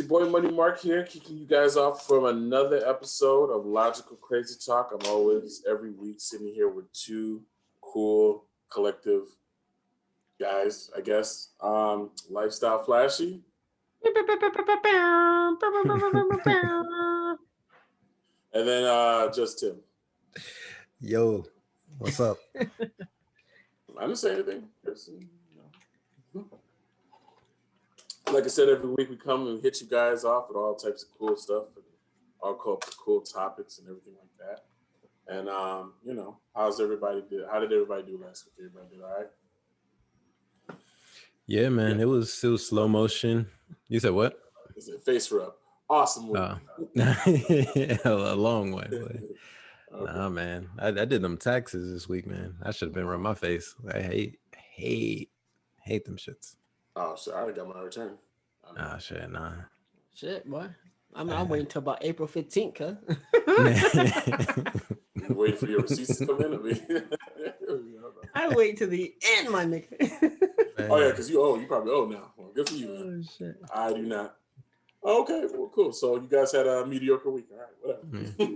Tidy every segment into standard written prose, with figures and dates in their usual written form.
your boy Money Mark here, kicking you guys off from another episode of Logical Crazy Talk. I'm always, every week, sitting here with two cool, collective guys, I guess. Lifestyle Flashy. And then just Tim. Yo, what's up? I didn't say anything. Like I said, every week we come and hit you guys off with all types of cool stuff, and all cool topics and everything like that. And how's everybody do? How did everybody do last week? Everybody did all right? Yeah, man, it was slow motion. You said what? Is it face rub? Awesome week. A long way. But... Okay. Nah, man, I did them taxes this week, man. I should have been rubbing my face. I hate them shits. Oh shit! I already got my return. Nah, shit, nah. Shit, boy. I'm waiting until about April 15th, cuz. Waiting for your receipts to come in. I wait till the end, my nigga. Oh yeah, because you probably owe now. Well, good for you, man. Oh shit. I do not. Oh, okay, well, cool. So you guys had a mediocre week. All right,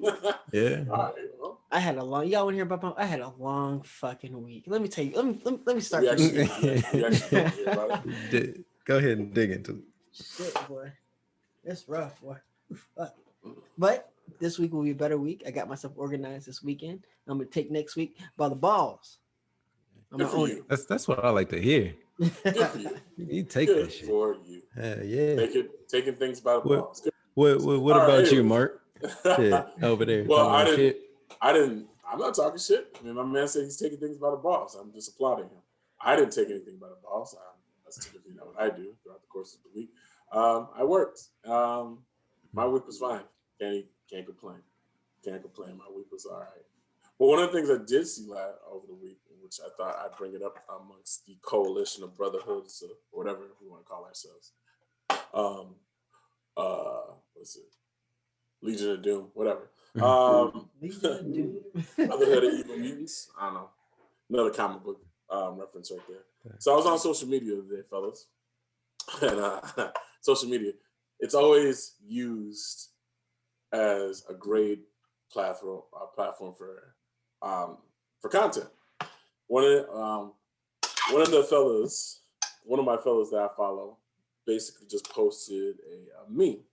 whatever. Yeah. All right. Well. I had a long. Y'all want to hear about I had a long fucking week. Let me tell you. Let me start. We actually hear about it. Go ahead and dig into it. Shit, boy. It's rough, boy. But this week will be a better week. I got myself organized this weekend. I'm gonna take next week by the balls. I'm gonna own it. That's what I like to hear. Good for you. You take Good that shit. for you. Yeah. Taking things by the balls. What about you, Mark? Yeah, over there. Well, I didn't. I'm not talking shit. I mean, my man said he's taking things by the balls. I'm just applauding him. I didn't take anything by the balls. That's typically not what I do throughout the course of the week. I worked. My week was fine. Can't complain. Can't complain. My week was all right. But one of the things I did see over the week, which I thought I'd bring it up amongst the coalition of brotherhoods or whatever we want to call ourselves. What's it? Legion of Doom, whatever. Legion of Doom. Brotherhood of Evil Mutants. I don't know. Another comic book reference right there. So I was on social media today, fellas. And social media, it's always used as a great platform for content. One of my fellows that I follow basically just posted a meme.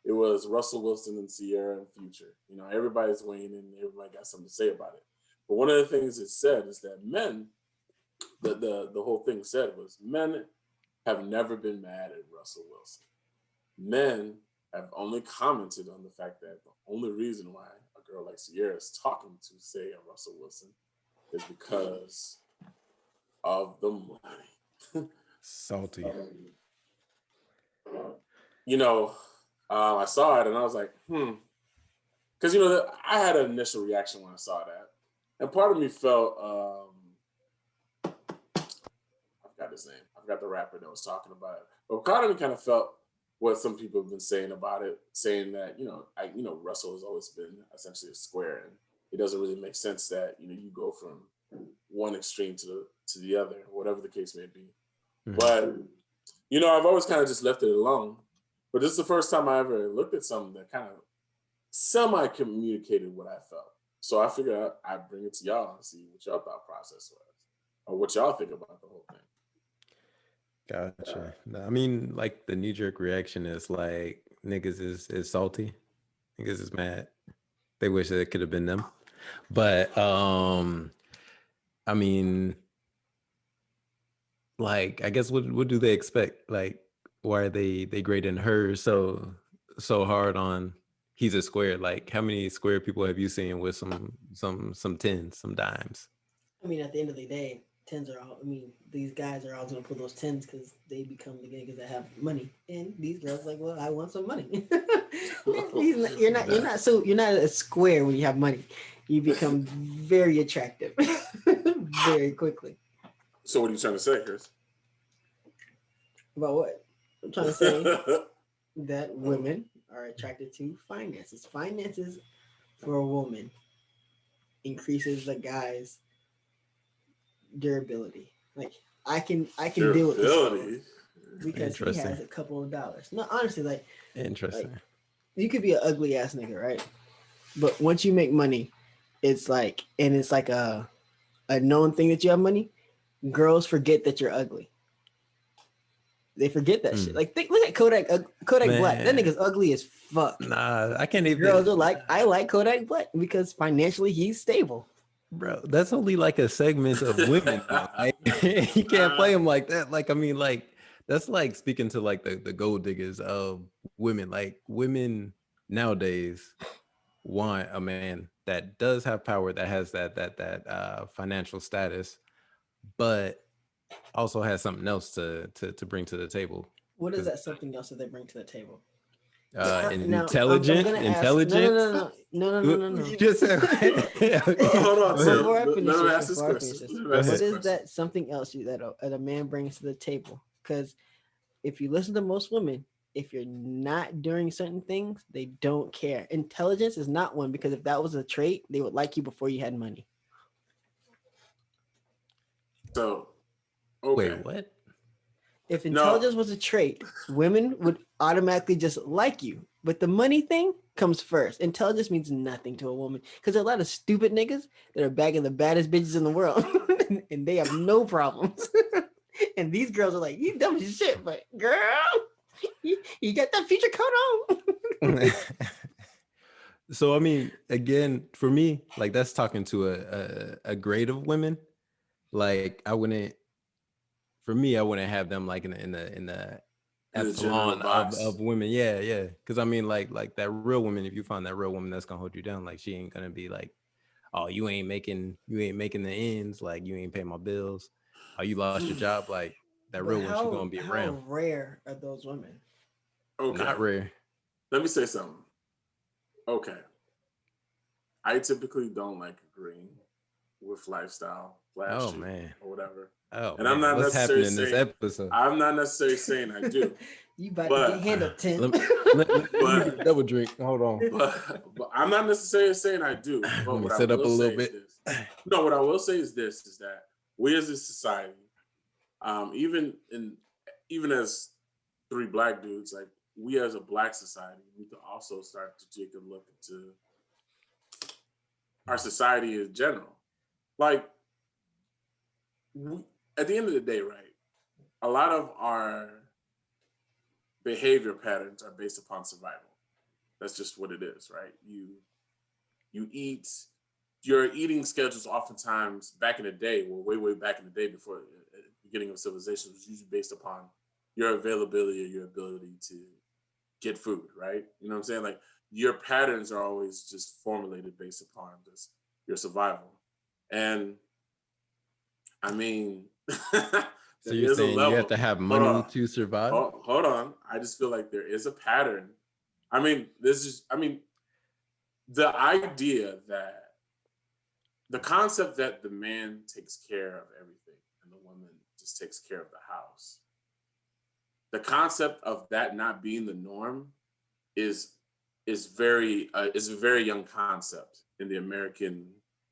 It was Russell Wilson and Sierra and Future. You know, everybody's weighing in, everybody got something to say about it. But one of the things it said is that men, the whole thing said was men have never been mad at Russell Wilson. Men have only commented on the fact that the only reason why a girl like Sierra is talking to, say, a Russell Wilson is because of the money. Salty. I saw it and I was like, because I had an initial reaction when I saw that, and part of me felt I forgot his name. I forgot the rapper that was talking about it, but part of me kind of felt what some people have been saying about it, saying that Russell has always been essentially a square, and it doesn't really make sense that you go from one extreme to the other, whatever the case may be. Mm-hmm. But I've always kind of just left it alone. But this is the first time I ever looked at something that kind of semi-communicated what I felt. So I figured I'd bring it to y'all and see what y'all thought process was, or what y'all think about the whole thing. Gotcha. I mean, like, the knee-jerk reaction is like, niggas is salty. Niggas is mad. They wish that it could have been them. But, I mean, like, I guess what do they expect? Like, why are they grading her so hard on he's a square? Like, how many square people have you seen with some tens, some dimes? I mean, at the end of the day, tens are all. I mean, these guys are always gonna put those tens because they become the niggas that have money, and these girls like, well, I want some money. You're not a square when you have money. You become very attractive very quickly. So what are you trying to say, Chris? About what? I'm trying to say that women are attracted to finances. Finances for a woman increases the guy's durability. Like, I can deal with this. because he Interesting. has a couple of dollars. No, honestly, like Interesting. you could be an ugly ass nigga, right? But once you make money, it's like, and it's like a known thing that you have money. Girls forget that you're ugly. They forget that shit. Like, look at Kodak. Kodak Black. That Man. nigga's ugly as fuck. Nah, I can't even. Girls are like, I like Kodak Black because financially he's stable. Bro, that's only like a segment of women. Like, you can't play them like that. Like, I mean, like that's like speaking to like the gold diggers of women. Like women nowadays want a man that does have power, that has that financial status, but also has something else to bring to the table. What is that something else that they bring to the table? Intelligent. No. You just said, hold on, Tim. Before I finish Let me this, ask this question. what is that something else that a man brings to the table? Because if you listen to most women, if you're not doing certain things, they don't care. Intelligence is not one, because if that was a trait, they would like you before you had money. So, okay. Wait, what? If intelligence was a trait, women would automatically just like you. But the money thing comes first. Intelligence means nothing to a woman because there are a lot of stupid niggas that are bagging the baddest bitches in the world and they have no problems. And these girls are like, you dumb as shit, but girl, you got that future coat on. So, I mean, again, for me, like that's talking to a grade of women. Like I wouldn't have them like in the echelon of women. Yeah. Because I mean, like that real woman, if you find that real woman that's gonna hold you down, like she ain't gonna be like, oh, you ain't making the ends, like you ain't paying my bills, oh, you lost your job, like that real one, she's gonna be around. How rare are those women? Okay. Not rare. Let me say something. Okay. I typically don't like agreeing with lifestyle, flash, man, or whatever. Oh, and man. I'm not What's necessarily happening saying, in this episode? I'm not necessarily saying I do. You about to get handled, Tim. Let me get a double drink. Hold on. But I'm not necessarily saying I do. But Let me what set I up a will little say bit. is this. No, what I will say is this: is that we as a society, even as three Black dudes, like we as a Black society, we need to also start to take a look into our society in general. Like, at the end of the day, right, a lot of our behavior patterns are based upon survival. That's just what it is, right? You eat, your eating schedules oftentimes back in the day, well, way back in the day before the beginning of civilization, was usually based upon your availability or your ability to get food, right? You know what I'm saying? Like your patterns are always just formulated based upon just your survival. And I mean, so you're saying you have to have money to survive? Hold on. I just feel like there is a pattern. I mean, the idea that the concept that the man takes care of everything and the woman just takes care of the house. The concept of that not being the norm is a very young concept in the American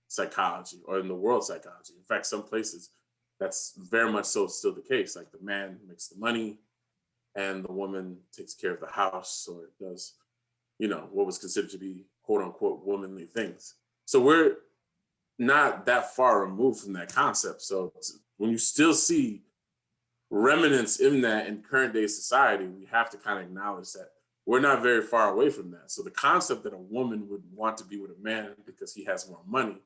psychology or in the world psychology. In fact, some places that's very much so still the case. Like the man makes the money and the woman takes care of the house or does, what was considered to be quote unquote womanly things. So we're not that far removed from that concept. So when you still see remnants in that in current day society, we have to kind of acknowledge that we're not very far away from that. So the concept that a woman would want to be with a man because he has more money,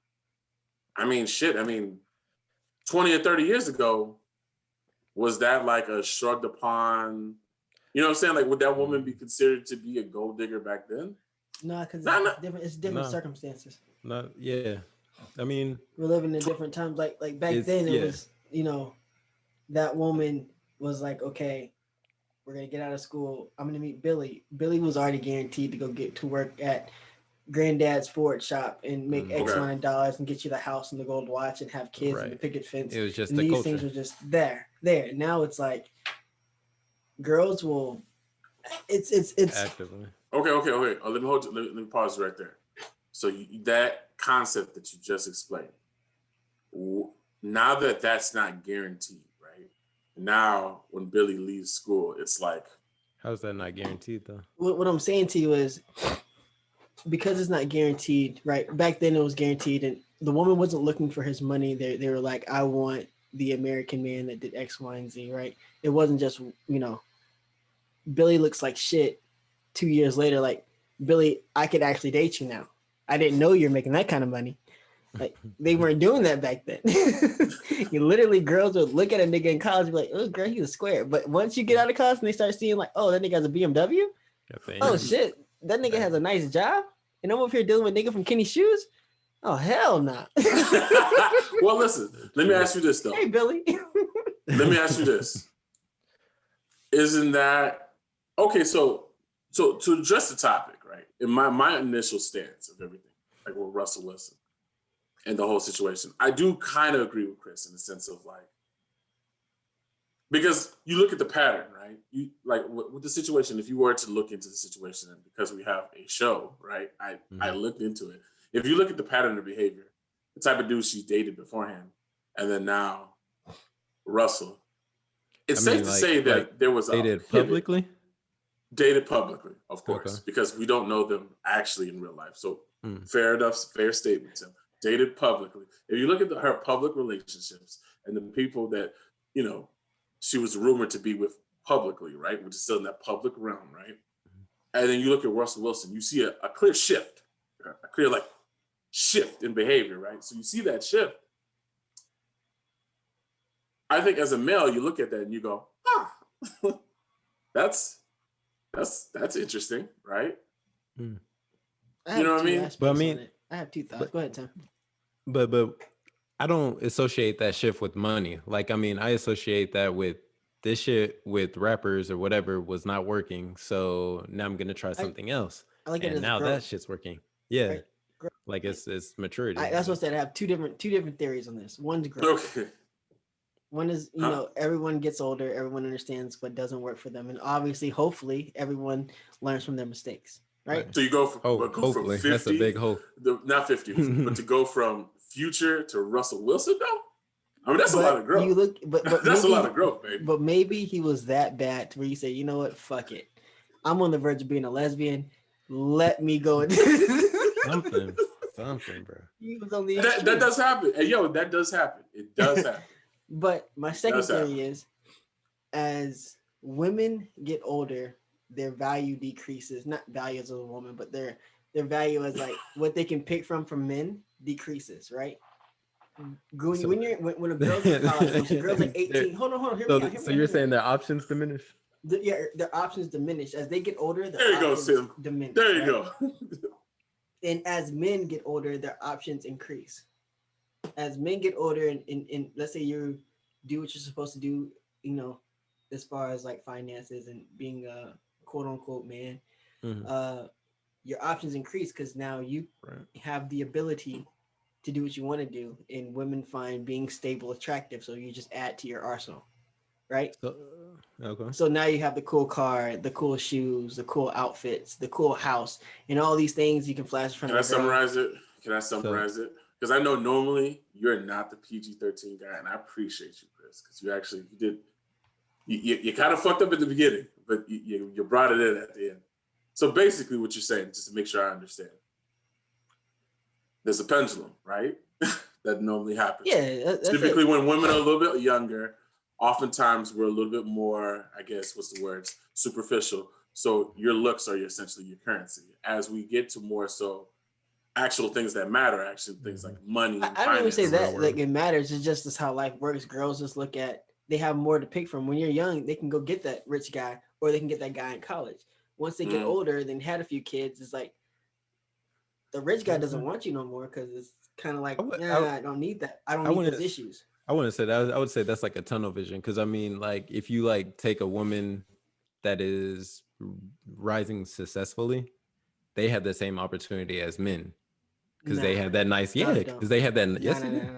20 or 30 years ago, was that like a shrugged upon, you know what I'm saying? Like, would that woman be considered to be a gold digger back then? No, because it's different circumstances. Not, yeah. I mean, we're living in different times. Like back then, it was, that woman was like, okay, we're gonna get out of school. I'm gonna meet Billy. Billy was already guaranteed to go get to work at granddad's Ford shop and make X amount of dollars and get you the house and the gold watch and have kids and the picket fence. It was just and the these culture. Things were just there. Now it's like girls will. It's actively. Okay. Let me pause right there. So that concept that you just explained, now that that's not guaranteed, right? Now, when Billy leaves school, it's like, How's that not guaranteed though? What I'm saying to you is because it's not guaranteed, right? Back then it was guaranteed, and the woman wasn't looking for his money. They were like, I want the American man that did X, Y, and Z, right? It wasn't just, Billy looks like shit 2 years later, like, Billy, I could actually date you now. I didn't know you're making that kind of money. Like, they weren't doing that back then. You literally, girls would look at a nigga in college and be like, oh, girl, he's a square. But once you get out of college and they start seeing like, oh, that nigga has a BMW. Oh, shit, that nigga has a nice job. And I'm up here dealing with nigga from Kenny Shoes. Oh, hell no. Well, listen, let me ask you this, though. Hey, Billy. Let me ask you this. Isn't that, okay, so to address the topic, right? In my initial stance of everything, like with Russell Wilson and the whole situation, I do kind of agree with Chris in the sense of like, because you look at the pattern, right? You like with the situation, if you were to look into the situation, and because we have a show, right? I looked into it. If you look at the pattern of behavior, the type of dude she dated beforehand, and then now Russell, it's safe to say that there was dated publicly. Dated publicly, of course, because we don't know them actually in real life. So fair enough, fair statement, Tim. Dated publicly. If you look at her public relationships and the people that, she was rumored to be with publicly, right? Which is still in that public realm, right? And then you look at Russell Wilson, you see a clear shift, a clear like shift in behavior, right? So you see that shift. I think as a male, you look at that and you go, that's interesting, right? You know what I mean? But I mean, I have two thoughts. Go ahead, Tim. But I don't associate that shift with money. Like, I mean, I associate that with this shit with rappers or whatever was not working. So now I'm gonna try something else. I like and it as now growth. That shit's working. Yeah. Right? Like it's maturity. That's what I said. I have two different theories on this. One's growth. Okay. One is, everyone gets older, everyone understands what doesn't work for them. And obviously, hopefully, everyone learns from their mistakes, right? So you go from, hopefully, from 50, that's a big hope. Not 50, but to go from Future to Russell Wilson, though? I mean, that's a lot of growth. But that's a lot of growth, baby. But maybe he was that bad to where you say, you know what, fuck it. I'm on the verge of being a lesbian. Let me go. Something, bro. He was on the that does happen. And that does happen. It does happen. But my second theory is, as women get older, their value decreases. Not value as a woman, but their value as like what they can pick from men decreases, right? When a girl's in college, when a girl's like 18, hold on, hear me out. So you're saying their options diminish? Their options diminish as they get older. There you go, Sim. Diminish, there you go. And as men get older, their options increase. As men get older, and let's say you do what you're supposed to do, as far as like finances and being a quote unquote man, your options increase because now you have the ability to do what you want to do, and women find being stable attractive. So you just add to your arsenal, right? So now you have the cool car, the cool shoes, the cool outfits, the cool house, and all these things you can flash from. Can I summarize it? Because I know normally you're not the PG-13 guy, and I appreciate you, Chris, because you kind of fucked up at the beginning, but you brought it in at the end. So basically what you're saying, just to make sure I understand, there's a pendulum, right? That normally happens. Yeah. Typically when women are a little bit younger, oftentimes we're a little bit more, I guess, superficial. So your looks are essentially your currency. As we get to more so actual things that matter, things like money. I don't even say that like it matters. It's just how life works. Girls just look at, they have more to pick from. When you're young, they can go get that rich guy, or they can get that guy in college. Once they get older, then had a few kids, it's like the rich guy doesn't want you no more because it's kind of like, I don't need that. I don't need those issues. I wouldn't say that. I would say that's like a tunnel vision, because I mean, like if you like take a woman that is rising successfully, they have the same opportunity as men. Because they have that nice, because they have that,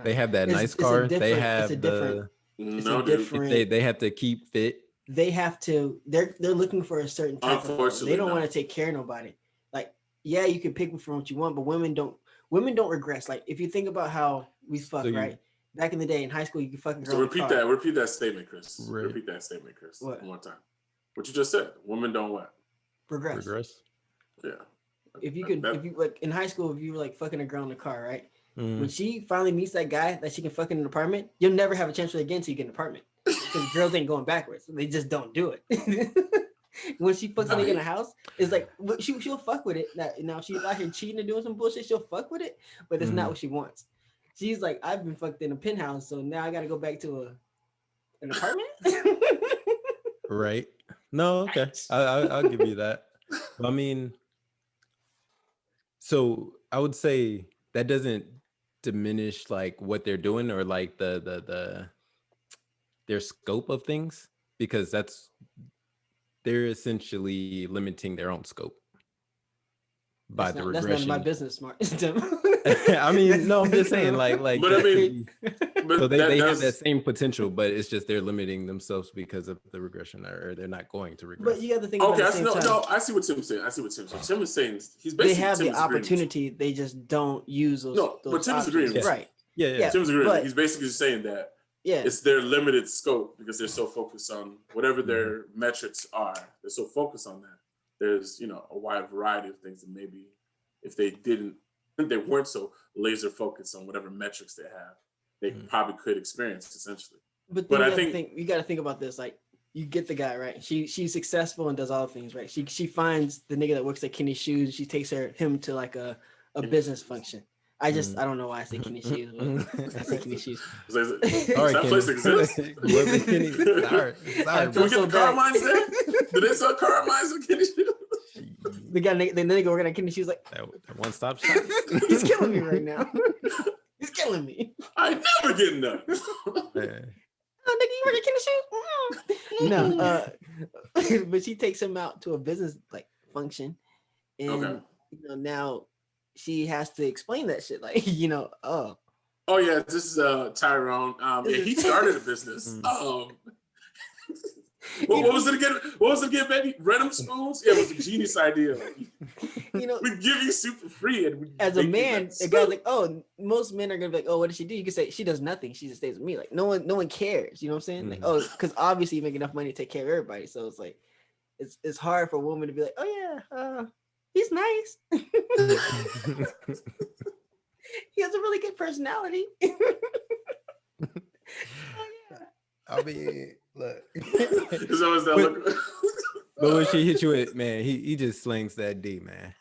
they have that nice car. They have they have to keep fit. They have to, they're looking for a certain type of, they don't want to take care of nobody. Like, yeah, you can pick from what you want, but women don't regress. Like, if you think about how we fuck, right? Back in the day in high school, you could fucking girl. So in the car. repeat that statement, Chris. Right. Repeat that statement, Chris. What? One more time. What you just said. Women don't what? Progress. Yeah. If you could, if you like in high school, if you were like fucking a girl in the car, right? Mm. When she finally meets that guy that she can fuck in an apartment, you'll never have a chance with her again until you get an apartment. Because girls ain't going backwards. They just don't do it. When she fucks a nigga in a house, it's like she'll fuck with it. Now if she's out here cheating and doing some bullshit, she'll fuck with it, but it's not what she wants. She's like, I've been fucked in a penthouse, so now I got to go back to an apartment. Right? No, okay. I'll give you that. I mean, so I would say that doesn't diminish like what they're doing or like the their scope of things, because they're essentially limiting their own scope by the regression. That's none of my business, Smart. I mean, no, I'm just saying, like, but I mean, so they have that same potential, but it's just they're limiting themselves because of the regression, or they're not going to regress. But you got to think. Okay, I see what Tim's saying. Tim is saying he's basically they have the opportunity, they just don't use those. No, but Tim's agreeing, right? Yeah. Tim's agreeing. He's basically just saying that. Yeah, it's their limited scope because they're so focused on whatever their metrics are. They're so focused on that. There's, a wide variety of things that maybe if they weren't so laser focused on whatever metrics they have, they probably could experience essentially. But I think you got to think about this. Like, you get the guy, right? She's successful and does all the things, right? She finds the nigga that works at Kenny Shoes. She takes him to like a business function. I don't know why I say Kenny Shoes, but I say Kenny Shoes. Does that place exist? Sorry. Can we get the Carmines there? Do they sell Carmines at Kenny Shoes? The nigga working at Kenny Shoes like that one-stop shop. He's killing me right now. He's killing me. I never get none. Oh, nigga, you work at Kenny Shoes? No, but she takes him out to a business like function, and now she has to explain that shit. Like, oh yeah, this is Tyrone. He started a business. What was it again? Baby? Random spoons? Yeah, it was a genius idea. We give you super free, and as a man, a guy's like, oh, most men are gonna be like, oh, what does she do? You can say she does nothing. She just stays with me. Like, no one cares. You know what I'm saying? Like, oh, because obviously you make enough money to take care of everybody. So it's like, it's hard for a woman to be like, oh yeah, he's nice. He has a really good personality. I mean, look. There's always that look. But when she hits you with, man, he just slings that D, man.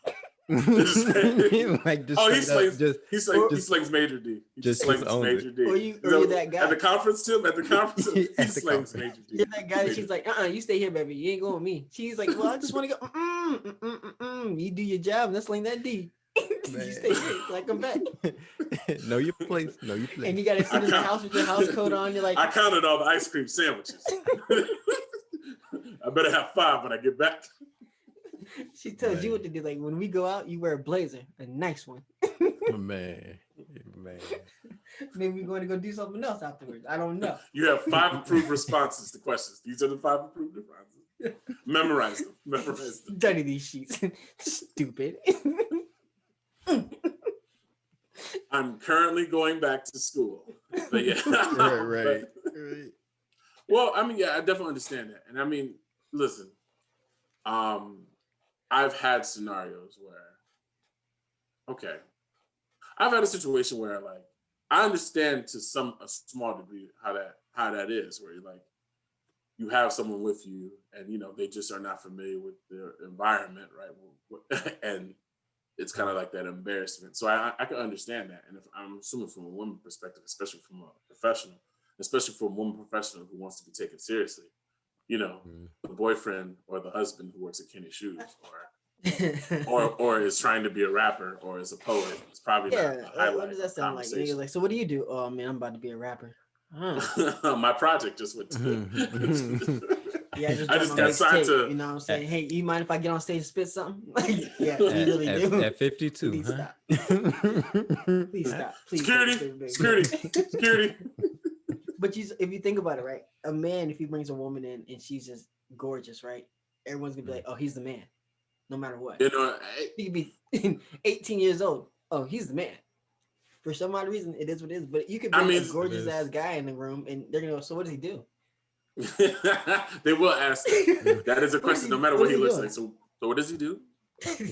Like, he slings major D. He just slings major D. Or you're that guy at the conference too. He slings major D. You're that guy that she's like, you stay here, baby. You ain't going with me. She's like, well, I just want to go. You do your job and let's sling that D. You stay here. Like, come back. Know your place. And you gotta sit in the house with your house coat on. You're like, I counted all the ice cream sandwiches. I better have 5 when I get back. She tells you what to do. Like, when we go out, you wear a blazer, a nice one. Man. Maybe we're going to go do something else afterwards. I don't know. You have 5 approved responses to questions. These are the 5 approved responses. Memorize them. Study these sheets. Stupid. I'm currently going back to school. But yeah. Right. Well, I mean, yeah, I definitely understand that. And I mean, listen, I've had scenarios where, I've had a situation where, like, I understand to a small degree how that is, where you're like, you have someone with you and, they just are not familiar with their environment, right? And it's kind of like that embarrassment. So I can understand that. And if I'm assuming from a woman perspective, especially from a professional, especially for a woman professional who wants to be taken seriously, the boyfriend or the husband who works at Kenny Shoes or is trying to be a rapper or is a poet, it's probably not a highlight. What does that sound like? You're like, so what do you do? Oh man, I'm about to be a rapper. My project just went to Yeah, I just got signed to. You know what I'm saying? Hey, you mind if I get on stage and spit something? Yeah, you really do. At 52. Please stop. Please stop. Please Security. But if you think about it, right? A man, if he brings a woman in and she's just gorgeous, right? Everyone's gonna be like, oh, he's the man, no matter what. He could be 18 years old. Oh, he's the man. For some odd reason, it is what it is. But you could I bring a mean- gorgeous ass guy in the room, and they're gonna go. So what does he do? They will ask that. That is a What is question, he- no matter what what is he he looks doing? like. So what does he do?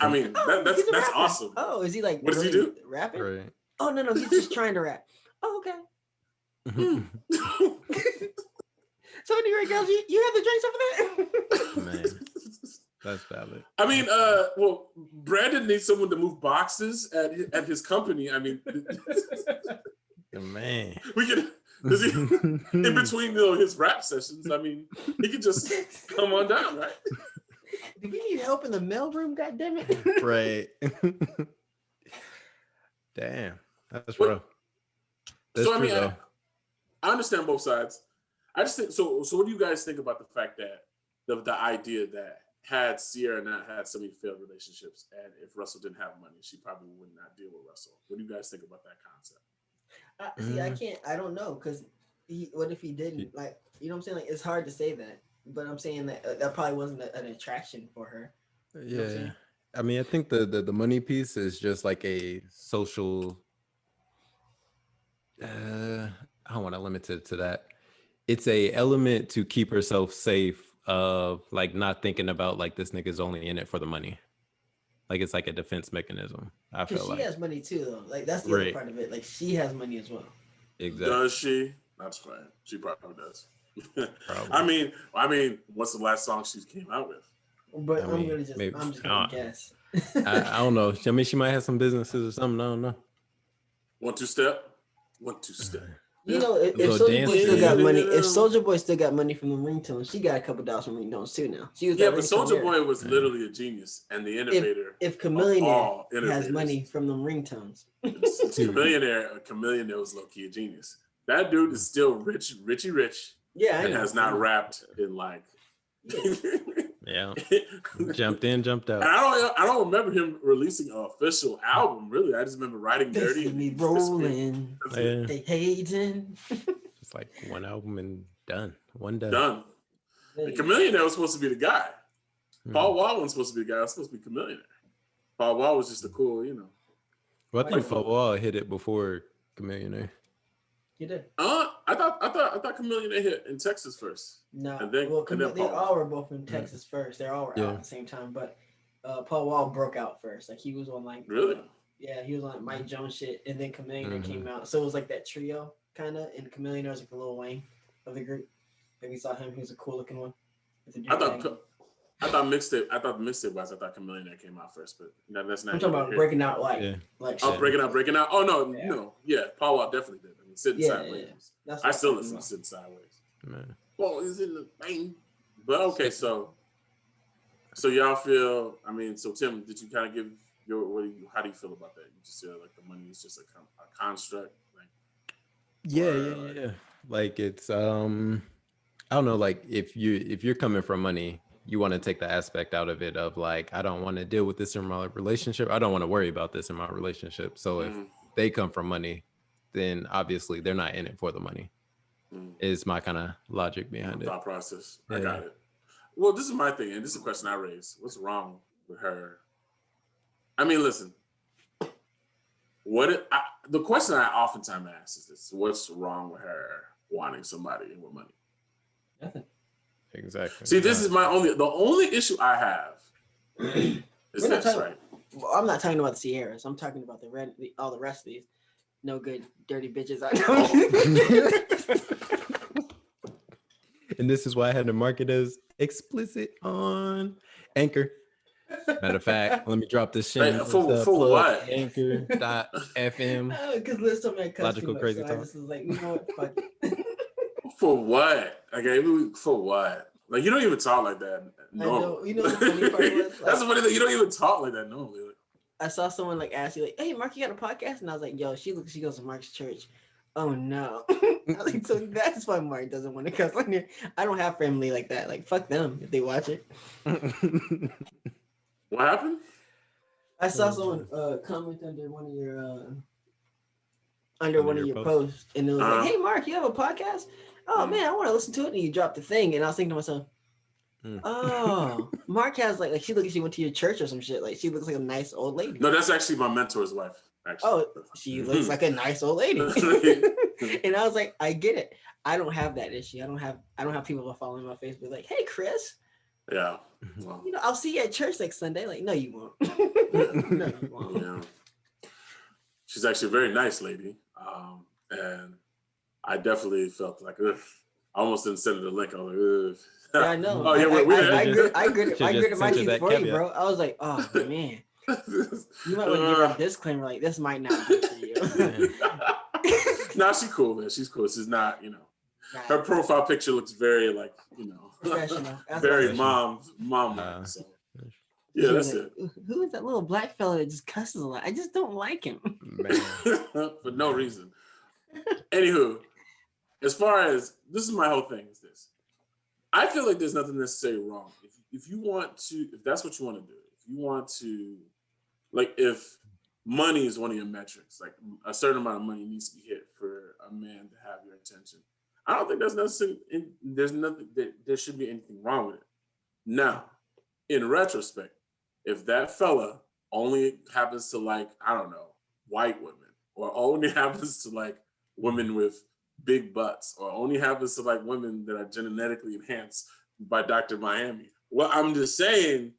I mean, that's he's a rapper. awesome. Oh, is he like? What does he really do? Rapping? Right. Oh no, he's just trying to rap. Oh, okay. So anyway, girls, you have the drinks over there. Man, that's valid. I mean, well, Brandon needs someone to move boxes at his company. I mean, Man. we could. Does he in between his rap sessions? I mean, he could just come on down, right? Do we need help in the mailroom? God damn it! Right. Damn. That's What- rough. That's So I true, mean, though. I understand both sides. I just think so. So what do you guys think about the fact that the idea that had Sierra not had so many failed relationships, and if Russell didn't have money, she probably would not deal with Russell. What do you guys think about that concept? See, I can't. I don't know because what if he didn't? Like, you know what I'm saying? Like, it's hard to say that, but I'm saying that that probably wasn't an attraction for her. know what I'm Yeah. saying? I mean, I think the money piece is just like a social. I don't want to limit it to that. It's a element to keep herself safe of like not thinking about like this nigga's only in it for the money. Like it's like a defense mechanism. I Because feel she like has money too, though. Like that's the other Right. part of it. Like she has money as well. exactly. Does she? That's fine. She probably does. Probably. I mean, what's the last song she came out with? But I I'm mean, gonna just, maybe- I'm just gonna guess. I don't know. I mean, she might have some businesses or something. I don't know. 1 2 Step. 1 2 Step. You know, if Little Soldier Boy dance still got thing. money, if Soldier Boy still got money from the ringtones, she got a couple dollars from ringtones too. Now she was Yeah, that but ringtone Soldier era. Boy was literally a genius and the innovator. If of Chameleon all has innovators. money from them ringtones, Chameleon was low key a genius. That dude is still richy rich, yeah, I and know. has not rapped in like. Yeah. And Jumped in, jumped out. I don't remember him releasing an official album. Really, I just remember writing They dirty. see and me just disappeared. rolling, That's it. Yeah. they hating. It's like one album and done. One done. Done. And Chameleon was supposed to be the guy. Hmm. Paul Wall wasn't supposed to be the guy. It was supposed to be Chameleon. Paul Wall was just a cool, Well, I think Paul Wall hit it before Chameleon. You did. I thought Chameleon hit in Texas first. No, And then- well, and then they Paul. all were both in Texas first. They all were Yeah. out at the same time, but Paul Wall broke out first. Like he was on like Really? yeah, he was on like Mike Jones shit, and then Chameleon Mhm. came out. So it was like that trio kind of, and Chameleon was like the Lil Wayne of the group. Like we saw him; he was a cool looking one. With the I do-rag. thought mixtape was. I thought Chameleon came out first, but that's not. I'm talking about here. breaking out like Yeah. like Oh, shit. breaking out. Oh no, Yeah. no, yeah. Paul Wall definitely did. I mean, sitting Yeah, sideways. yeah. That's I what still I'm listen to talking Sitting Sideways. Man. Well, is in the thing. But okay, so y'all feel. I mean, so Tim, did you kind of give your how do you feel about that? You just feel like the money is just a construct, like Yeah. Like it's I don't know, like if you're coming from money, you want to take the aspect out of it of like, I don't want to deal with this in my relationship. I don't want to worry about this in my relationship. So if Mhm. they come from money, then obviously they're not in it for the money. Mhm. Is my kind of logic behind it. thought process. I Yeah. got it. Well, this is my thing, and this is a question I raised. What's wrong with her? I mean, listen. The question I oftentimes ask is this: what's wrong with her wanting somebody with money? Nothing. Exactly. See, this is the only issue I have is We're not this, talking- right? Well, I'm not talking about the Sierras. I'm talking about all the rest of these no good dirty bitches. I know. And this is why I had to mark it as explicit on Anchor. Matter of fact, let me drop this shit. Hey, for what? Anchor.fm. Because Liz told me I cussed Logical too much, crazy so I talk. just was like, you know what? Fuck it. For what? Okay, for what? Like you don't even talk like that normally. know. You know the funny part was, That's the like- funny thing. You don't even talk like that normally. I saw someone like ask you like, "Hey, Mark, you got a podcast?" And I was like, "Yo, she goes to Mark's church." Oh no! I was like, so that's why Mark doesn't want to cuss on here. I don't have family like that. Like, fuck them if they watch it. What happened? I saw someone comment under one of your your posts, and it was Uh-huh. like, "Hey, Mark, you have a podcast? Oh Mhm. man, I want to listen to it." And you dropped the thing, and I was thinking to myself, Mm. "Oh, Mark has like she looks like she went to your church or some shit. Like she looks like a nice old lady." No, that's actually my mentor's wife. actually. Oh, she looks like a nice old lady. And I was like, I get it. I don't have that issue. I don't have people following my Facebook like, hey Chris. Yeah. Well, I'll see you at church next Sunday. Like, no, you won't. No, you won't. yeah. She's actually a very nice lady. And I definitely felt like, ugh. I almost didn't send her the link. I was like, ugh. Yeah, I know. Oh, yeah, I gritted my sent you teeth that for you, caveat. bro. I was like, oh man. You might want to give her a disclaimer, like this might not be for you. No, she's cool, man. She's cool. She's not, her profile picture looks very like, Professional. That's very professional. mom. So yeah, that's like, it. Who is that little black fella that just cusses a lot? I just don't like him. Man. For no reason. Anywho, as far as this is my whole thing is this. I feel like there's nothing necessarily wrong. If you want to, if that's what you want to do, if you want to, like if money is one of your metrics, like a certain amount of money needs to be hit for a man to have your attention. I don't think there should be anything wrong with it. Now, in retrospect, if that fella only happens to like, I don't know, white women, or only happens to like women with big butts, or only happens to like women that are genetically enhanced by Dr. Miami. Well, I'm just saying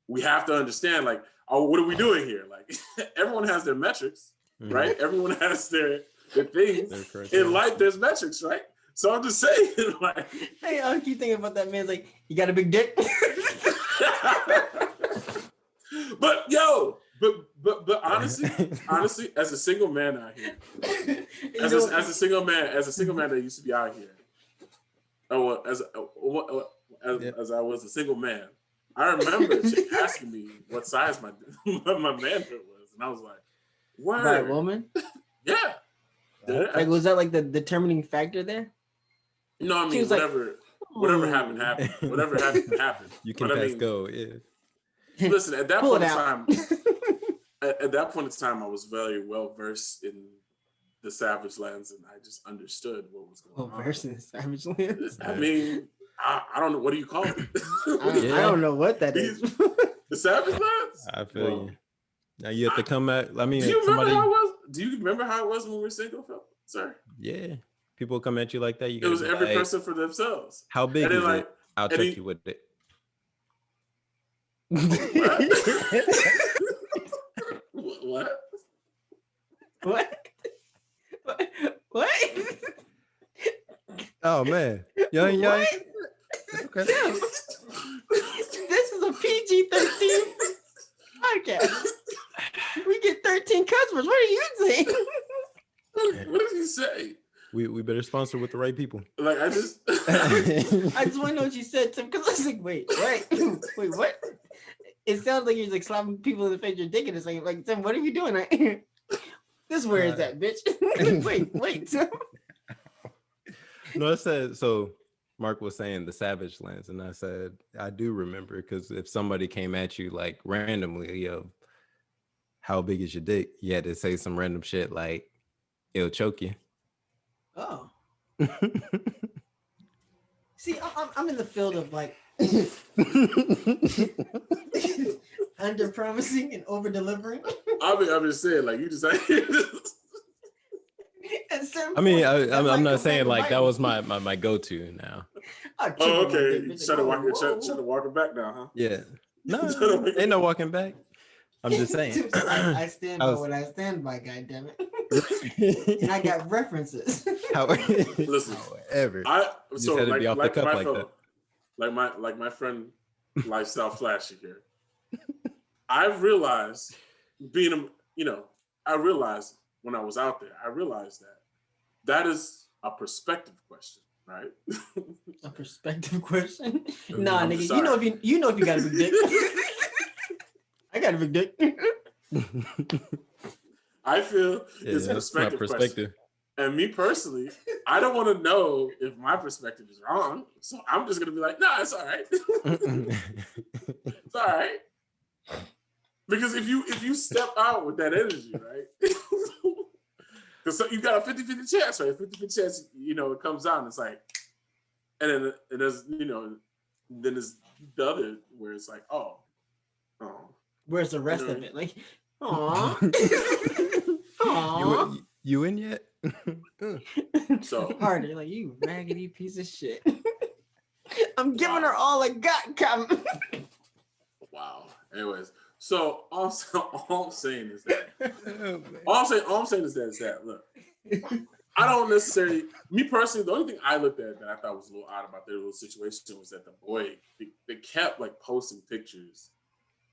we have to understand, like, oh, what are we doing here? Like, everyone has their metrics, right? Everyone has their things. In life, there's metrics, right? So I'm just saying, like, hey, I keep thinking about that man's like, you got a big dick? But honestly, as a single man out here, as a single man that used to be out here, as I was a single man, I remember she asking me what size my manhood was, and I was like, "Word, by a woman?" Yeah. Like, was that like the determining factor there? No, I mean, whatever happened. Whatever happened. You can pass go, yeah. Listen, at that point in time, I was very well versed in the Savage Lands, and I just understood what was going on. Well versed in the Savage Lands. I mean, I don't know, what do you call it? I don't know what that is. The Savage Lands. I feel you. Now you have to come at. I mean, do you remember how it was? Do you remember how it was when we were single, sir? Yeah. People come at you like that. It was every person for themselves. How big is it? I'll check you with it. What? What? Oh man, young. Okay. This is a PG-13 podcast. We get 13 customers. What are you saying? What did he say? We better sponsor with the right people. Like I just want to know what you said, Tim, because I was like, wait, what? It sounds like you're like slapping people in the face. You're digging. It's like, Tim, what are you doing? This where is that, bitch? wait, Tim. No, I said so. Mark was saying the Savage Lands, and I said I do remember, because if somebody came at you like randomly, how big is your dick? You had to say some random shit like it'll choke you. Oh. See, I'm in the field of like under promising and over delivering. I'm just saying, like, you just. I'm not saying like that was my go-to now. Oh, okay. Try to walk it back now, huh? Yeah. No, ain't no walking back. I'm just saying. I stand by what I stand by, goddammit. And I got references. Listen, however, so like off the cuff my like fellow, that. like my friend Lifestyle Flashy here. I've realized I realized when I was out there, I realized that is a perspective question, right? A perspective question? Nah, I'm nigga, you know if you got a big dick. I got a big dick. I feel it's a perspective question. And me personally, I don't want to know if my perspective is wrong. So I'm just gonna be like, nah, it's all right. It's all right. Because if you step out with that energy, right? Because you got a 50-50 chance, right? 50-50 chance, it comes out and it's like, and then there's, then there's the other where it's like, oh. Where's the rest of it? Like, aw. Aw. You in yet? So Harder, like you raggedy piece of shit. I'm giving her all I got, Captain. wow. Anyways, so all I'm saying is that all I'm saying is that look, I don't necessarily, me personally, the only thing I looked at that I thought was a little odd about their little situation was that the boy, they kept like posting pictures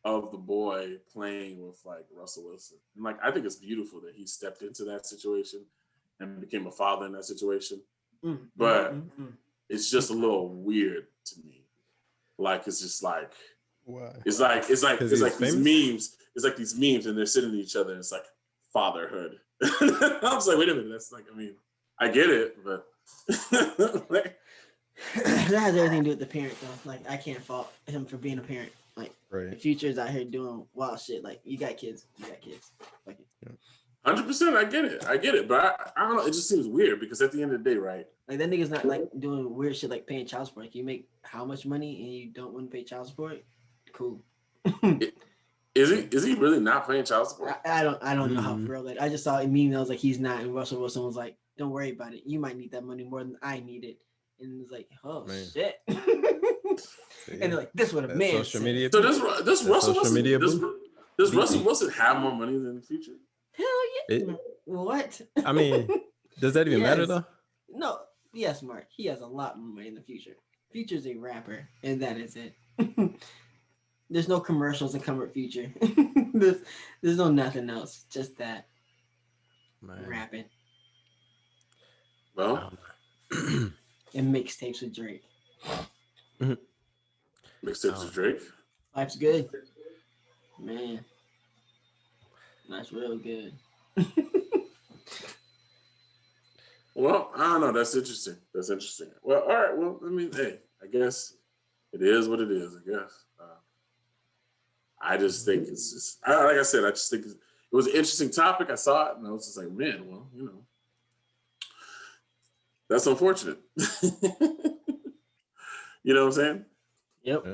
of the boy playing with like Russell Wilson. And like, I think it's beautiful that he stepped into that situation and became a father in that situation. But it's just a little weird to me. Like, it's just like, Why? it's like these famous? memes. It's like these memes and they're sitting to each other and it's like fatherhood. I was like, wait a minute. That's like, I mean, I get it, but like, that has everything to do with the parent though. Like I can't fault him for being a parent. Like the Future's out here doing wild shit. Like you got kids. Like 100%, I get it, but I don't know. It just seems weird because at the end of the day, right? Like that nigga's not like doing weird shit like paying child support. Like, you make how much money and you don't want to pay child support? Cool. Is he really not paying child support? I don't know how for real. Like I just saw a meme that was like he's not, and Russell Wilson was like, "Don't worry about it. You might need that money more than I need it." And it's like, "Oh man. Shit." And they're like, "This would a man." Social media. So does Russell Wilson does Russell BP. Wilson have more money than the Future? Hell yeah. What? I mean, does that even matter though? No. Yes, Mark. He has a lot more money in the Future. Future's a rapper, and that is it. There's no commercials that come with Future. there's no nothing else. Just that. Man. Rapping. Well, and mixtapes with Drake. Mixtapes with Drake. Life's good. Man. That's real good. Well, I don't know. That's interesting. Well, all right. Well, I mean, hey, I guess it is what it is, I guess. I just think it's just, like I said, I just think it was an interesting topic. I saw it and I was just like, man, well, you know, that's unfortunate. You know what I'm saying? Yep.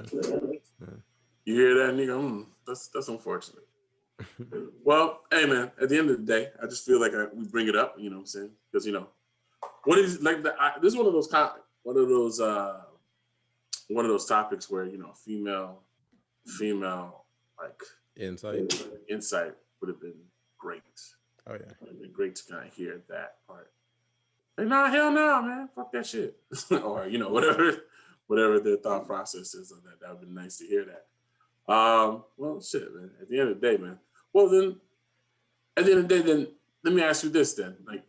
You hear that and you go, that's unfortunate. Well, hey man, at the end of the day, I just feel like we bring it up, you know what I'm saying? Because, you know, what is like this is one of those topics where, you know, female like insight would have been great. Oh yeah. It would have been great to kind of hear that part. Like, nah, hell no, man. Fuck that shit. Or, you know, whatever their thought process is on that. That would be nice to hear that. Well, shit, man. At the end of the day, man. Well, then, at the end of the day, then, let me ask you this, then. Like,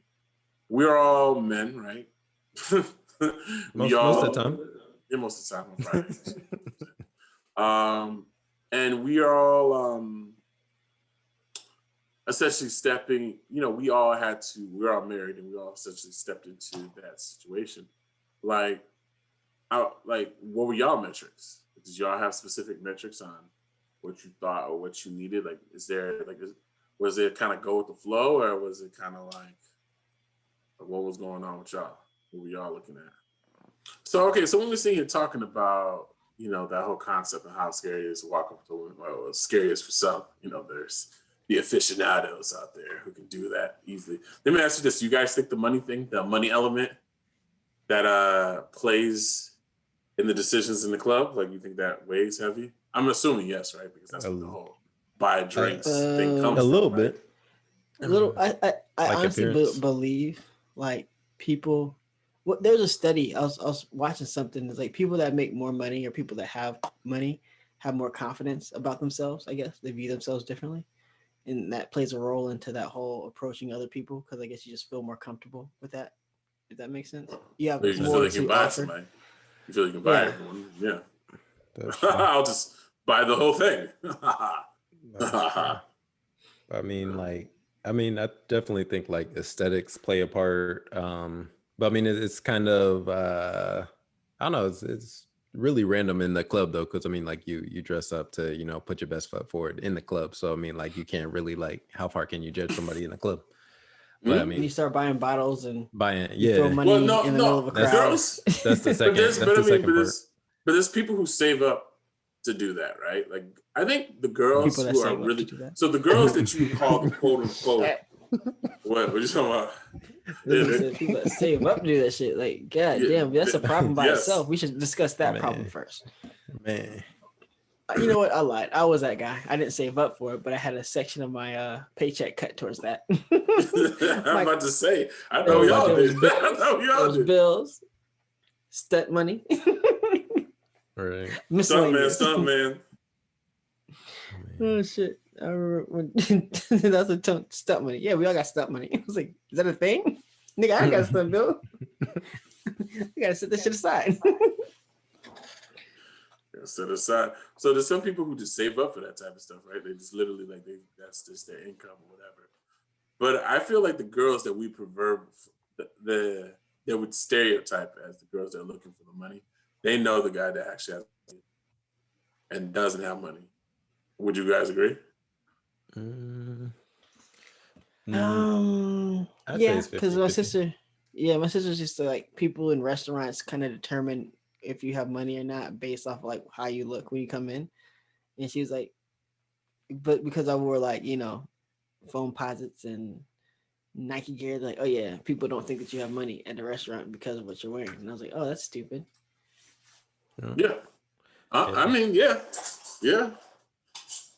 we're all men, right? Most of the time. Yeah, most of the time on Fridays. And we are all essentially stepping, you know, we're all married and we all essentially stepped into that situation. Like, what were y'all metrics? Did y'all have specific metrics on what you thought or what you needed? Like, was it kind of go with the flow, or was it kind of like what was going on with y'all? What were y'all looking at? So when we're sitting here talking about, you know, that whole concept of how scary it is to walk up to a woman, well, it's scary as for some, you know, there's the aficionados out there who can do that easily. Let me ask you this: do you guys think the money element that plays in the decisions in the club, like, you think that weighs heavy? I'm assuming yes, right? Because that's what the whole buy drinks thing comes a from, little right? bit. A little. I Like honestly believe like people. Well, there's a study. I was watching something. It's like people that make more money or people that have money have more confidence about themselves. I guess they view themselves differently, and that plays a role into that whole approaching other people, because I guess you just feel more comfortable with that. If that makes sense. You have You more feel like you to can buy offer. somebody. You feel like you can buy Yeah. everyone. Yeah. That's true. I'll just buy the whole thing. That's true. I definitely think like aesthetics play a part. But I mean, it's kind of, I don't know, it's really random in the club though. Cause I mean, like you dress up to, you know, put your best foot forward in the club. So, I mean, like you can't really like, how far can you judge somebody in the club? But I mean, And you start buying bottles and yeah. throw money in the middle of a crowd. Girls, That's the second. But there's people who save up to do that, right? Like, I think the girls who are really, so the girls that you call the quote unquote What you talking about? Nigga said people that save up to do that shit. Like, god damn, that's a problem by Yes. itself. We should discuss that problem Man. first. Man. You know what? I lied. I was that guy. I didn't save up for it, but I had a section of my paycheck cut towards that. I'm about to say, I There know was- y'all there was did. bills, I know there y'all was did. bills, stunt money, Right. miscellaneous. Stunt man. Oh shit! I remember when that's a stunt money. Yeah, we all got stunt money. I was like, is that a thing? Nigga, I got a stunt bill. I gotta set this shit aside. Set aside. So there's some people who just save up for that type of stuff, right? They just literally that's just their income or whatever. But I feel like the girls that we pervert, that would stereotype as the girls that are looking for the money, they know the guy that actually has money and doesn't have money. Would you guys agree? I'd say Yeah, it's because my 50-50. sister, my sister's just like people in restaurants kind of determine if you have money or not based off like how you look when you come in. And she was like, but because I wore like, foam posits and Nike gear, like, oh yeah, people don't think that you have money at the restaurant because of what you're wearing. And I was like, oh, that's stupid. Yeah. I mean, yeah.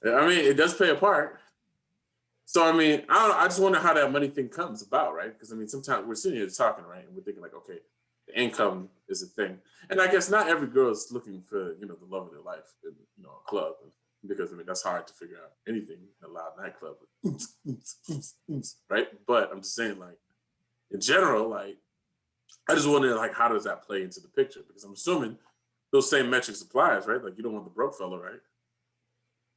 I mean, it does play a part. So, I mean, I don't know. I just wonder how that money thing comes about, right? Because, I mean, sometimes we're sitting here talking, right? And we're thinking like, okay, the income is a thing. And I guess not every girl is looking for, the love of their life in, a club. Because, I mean, that's hard to figure out anything in a loud nightclub. Right? But I'm just saying, like, in general, like, I just wonder, like, how does that play into the picture? Because I'm assuming those same metrics applies, right? Like, you don't want the broke fella, right?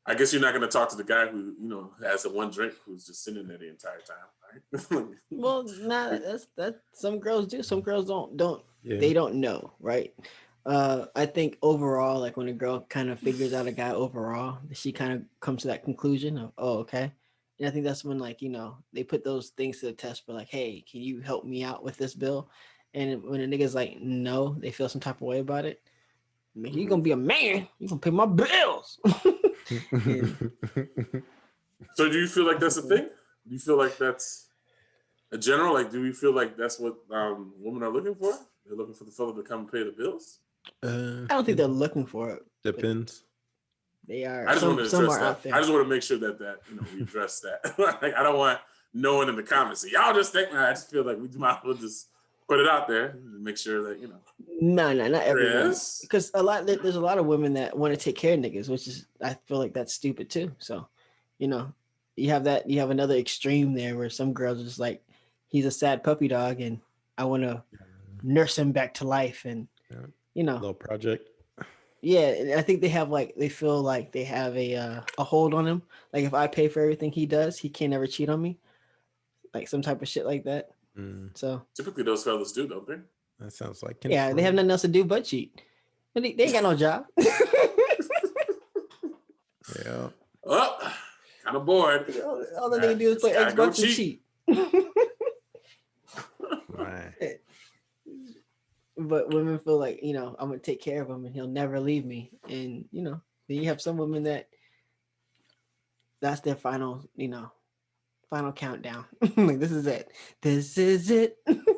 I guess you're not going to talk to the guy who, has the one drink who's just sitting there the entire time, right? Well, nah, that's some girls do. Some girls don't Yeah. they don't know, right? I think overall, like when a girl kind of figures out a guy overall, she kind of comes to that conclusion of, oh, okay. And I think that's when like, they put those things to the test for like, hey, can you help me out with this bill? And when a nigga's like, no, they feel some type of way about it. I mean, you're gonna be a man, you're gonna pay my bills. So do you feel like that's a thing? Do you feel like that's a general? Like, do we feel like that's what women are looking for? They're looking for the fella to come and pay the bills? I don't think they're looking for it. Depends. They are. I just want to address are out that. there. I just want to make sure that we address that. Like, I don't want no one in the comments say, y'all just think. I just feel like we might as well just put it out there and make sure that No, not everyone. Chris? Because there's a lot of women that want to take care of niggas, which is I feel like that's stupid too. So, you have another extreme there where some girls are just like, he's a sad puppy dog, and I want to nurse him back to life, and Little project. yeah. And I think they feel like they have a hold on him. Like if I pay for everything he does, he can't ever cheat on me, like some type of shit like that. So Typically those fellas do, don't they? That sounds like they have nothing else to do but cheat. They ain't got no job. Yeah. Oh, kind of bored. All that they do is play Gotta go Xbox and cheat. Right. But women feel like, I'm gonna take care of him and he'll never leave me. And then you have some women that's their final countdown. Like this is it. This is it. Final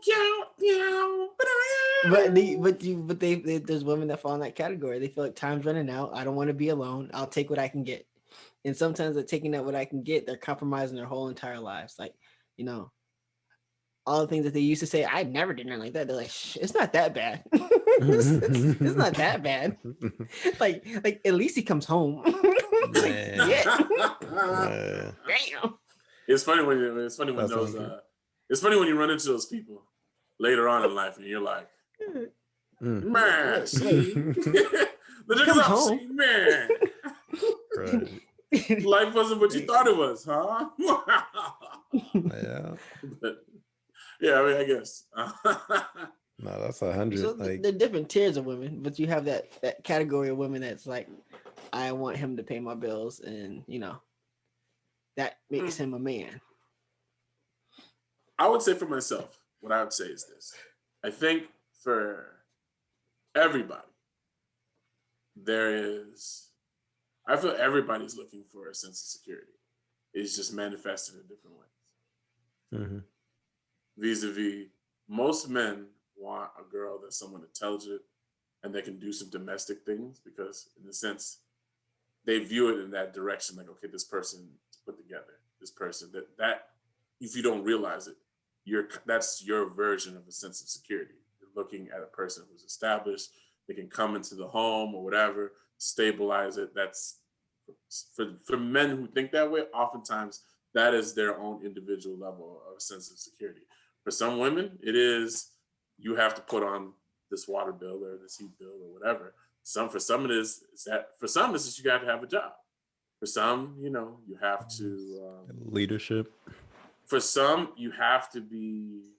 countdown. But there's women that fall in that category. They feel like time's running out. I don't want to be alone. I'll take what I can get. And sometimes they're taking that what I can get, they're compromising their whole entire lives. Like, all the things that they used to say, I never did nothing like that. They're like, it's not that bad. it's not that bad. Like at least he comes home. Like, yeah. Damn. It's funny when it's funny when you run into those people later on in life and you're like, man, the Come home. man. Right. Life wasn't what you thought it was, huh? Yeah. But, yeah, I mean, I guess. No, that's 100. So Like, there are different tiers of women, but you have that category of women that's like, I want him to pay my bills, and that makes him a man. I would say for myself, what I would say is this. I think for everybody, I feel everybody's looking for a sense of security. is just manifested in different ways. Mm-hmm. Vis-a-vis, most men want a girl that's somewhat intelligent and that can do some domestic things because, in a sense, they view it in that direction. Like, okay, this person is put together. This person that if you don't realize it, that's your version of a sense of security. You're looking at a person who's established. They can come into the home or whatever, stabilize it. That's for men who think that way. Oftentimes, that is their own individual level of sense of security. For some women, it is you have to put on this water bill or this heat bill or whatever. For some it is that for some it's just you got to have a job. For some, you have to leadership. For some, you have to be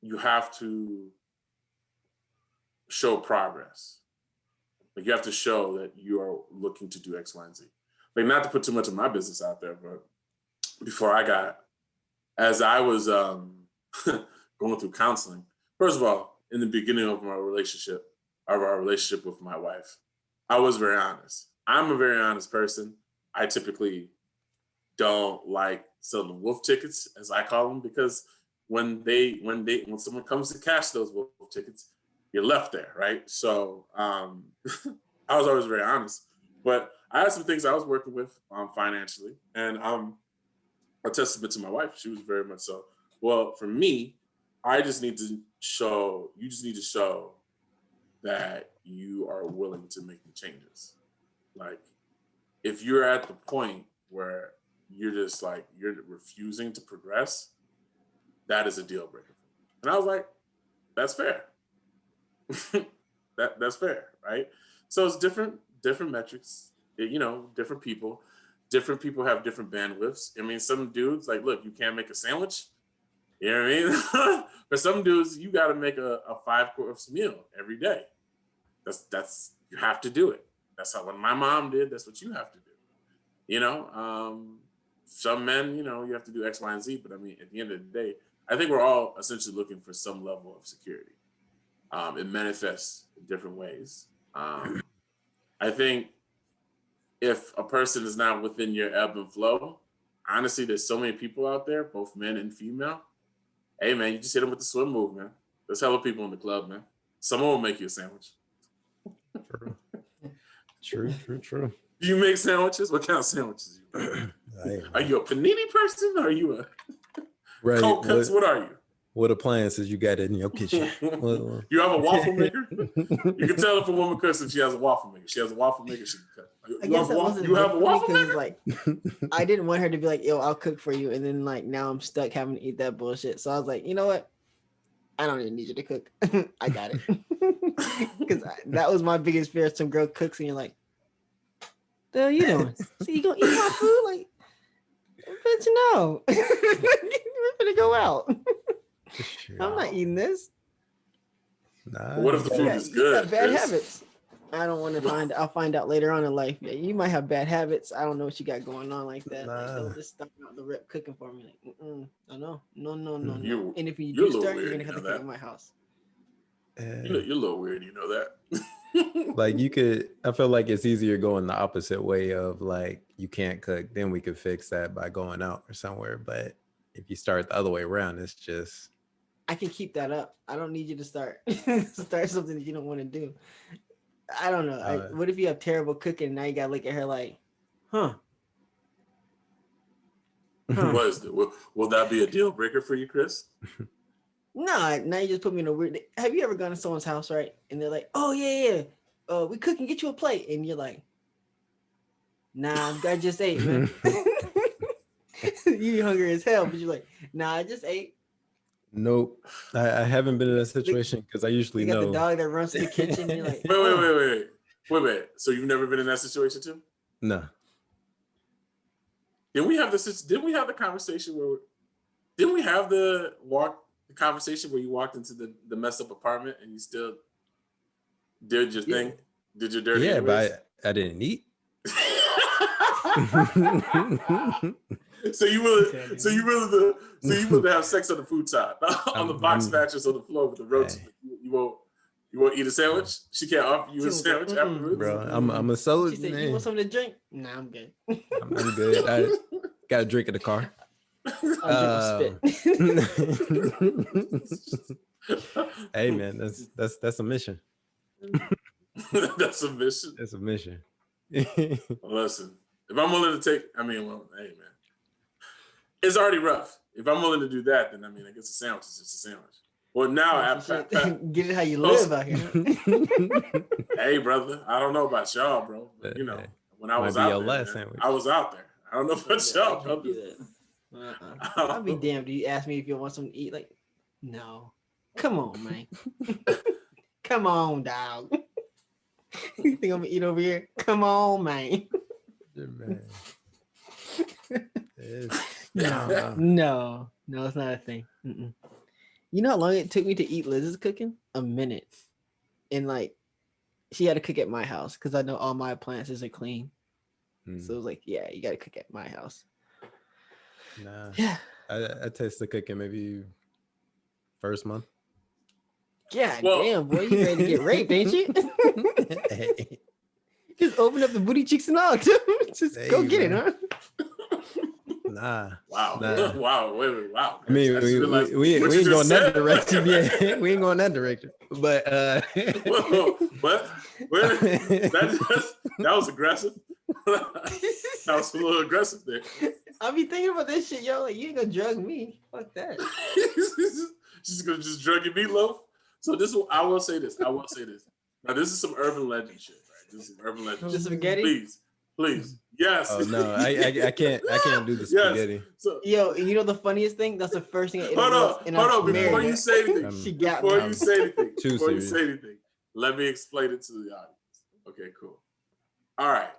you have to show progress. Like you have to show that you are looking to do X, Y, and Z. Like not to put too much of my business out there, but as I was going through counseling, first of all, in the beginning of our relationship with my wife, I was very honest. I'm a very honest person. I typically don't like selling wolf tickets, as I call them, because when someone comes to cash those wolf tickets, you're left there, right? So I was always very honest. But I had some things I was working with financially, and a testament to my wife. She was very much so. Well, for me, you just need to show that you are willing to make the changes. Like, if you're at the point where you're just like, you're refusing to progress, that is a deal breaker. And I was like, that's fair. That's fair, right? So it's different metrics, different people. Different people have different bandwidths. I mean, some dudes, like, look, you can't make a sandwich. You know what I mean? For some dudes, you got to make a 5-course meal every day. That's you have to do it. That's how, when my mom did, that's what you have to do. Some men, you have to do X, Y, and Z. But I mean, at the end of the day, I think we're all essentially looking for some level of security. It manifests in different ways. I think if a person is not within your ebb and flow, honestly, there's so many people out there, both men and female. Hey, man, you just hit them with the swim move, man. There's hella people in the club, man. Someone will make you a sandwich. True. Do you make sandwiches? What kind of sandwiches do you make? Are you a panini person? Or are you a cold cuts? What are you? What appliances you got in your kitchen? You have a waffle maker? You can tell if a woman cooks if she has a waffle maker. She has a waffle maker, she can cook. You have a waffle maker? Like, I didn't want her to be like, yo, I'll cook for you. And then like now I'm stuck having to eat that bullshit. So I was like, you know what? I don't even need you to cook. I got it. Because that was my biggest fear. Some girl cooks and you're like, the hell you doing? So you gonna eat my food? Like, bitch, no. We're gonna go out. I'm not eating this. Nah. What if the food is good? You got bad habits. I don't want to find. I'll find out later on in life. Yeah, you might have bad habits. I don't know what you got going on like that. Like, they'll just start out the rip cooking for me. Like, no. And if you do start, you're gonna have to come to my house. You're a little weird. You know that. Like I feel like it's easier going the opposite way of like, you can't cook, then we could fix that by going out or somewhere. But if you start the other way around, it's just. I can keep that up. I don't need you to start something that you don't want to do. I don't know. What if you have terrible cooking and now you gotta look at her like, huh? Will that be a deal breaker for you, Chris? No, now you just put me in a weird. Have you ever gone to someone's house, right? And they're like, "Oh yeah, we cook and get you a plate," and you're like, "Nah, I just ate, man." You hungry as hell, but you're like, "Nah, I just ate." Nope, I haven't been in that situation because I usually know. The dog that runs to the kitchen. You're like, wait. So you've never been in that situation too? No. Didn't we have the conversation where? Didn't we have the conversation where you walked into the messed up apartment and you still did your thing? Did your dirty? Yeah, but I didn't eat. So you really have sex on the futon, on the box mattress on the floor with the roaches. You won't. You want to eat a sandwich? She can't offer you a sandwich afterwards? Bro, I'm a solid She said, man. "You want something to drink?" Nah, I'm good. I'm good. I got a drink in the car. I'll drink with spit. Hey man, that's a mission. That's a mission. That's a mission. Listen, if I'm willing to take, hey man, it's already rough. If I'm willing to do that, then I guess a sandwich is just a sandwich. Well, now Get it how you live out here. Hey, brother, I don't know about y'all, bro. But, when I was out there, I was out there. I don't know about y'all, brother. I'll be damned. Do you ask me if you want something to eat? Like, no. Come on, man. Come on, dog. You think I'm gonna eat over here? Come on, man. Man. No, it's not a thing. Mm-mm. You know how long it took me to eat Liz's cooking? A minute. And like, she had to cook at my house because I know all my appliances are clean. So it was like, yeah, you got to cook at my house. Nah. Yeah. I tasted cooking maybe first month. Yeah, damn, boy, you ready to get raped, ain't you? Hey. Just open up the booty cheeks and all, too. Just go get it, huh? Nah. Wow. Nah. Wow. Wait. Wow. I mean, we ain't going that direction yet. We ain't going that direction. But what? That was aggressive. That was a little aggressive there. I'll be thinking about this shit, yo. Like, you ain't gonna drug me. Fuck that. She's gonna just drug your meatloaf. So I will say this. Now this is some urban legend shit, right? This is some urban legend. The spaghetti? Please. Yes. Oh no, I can't do the spaghetti. Yes. So, yo, you know the funniest thing? That's the first thing I ate. Hold on, before you say anything. She got before me. you say anything, let me explain it to the audience. Okay, cool. All right.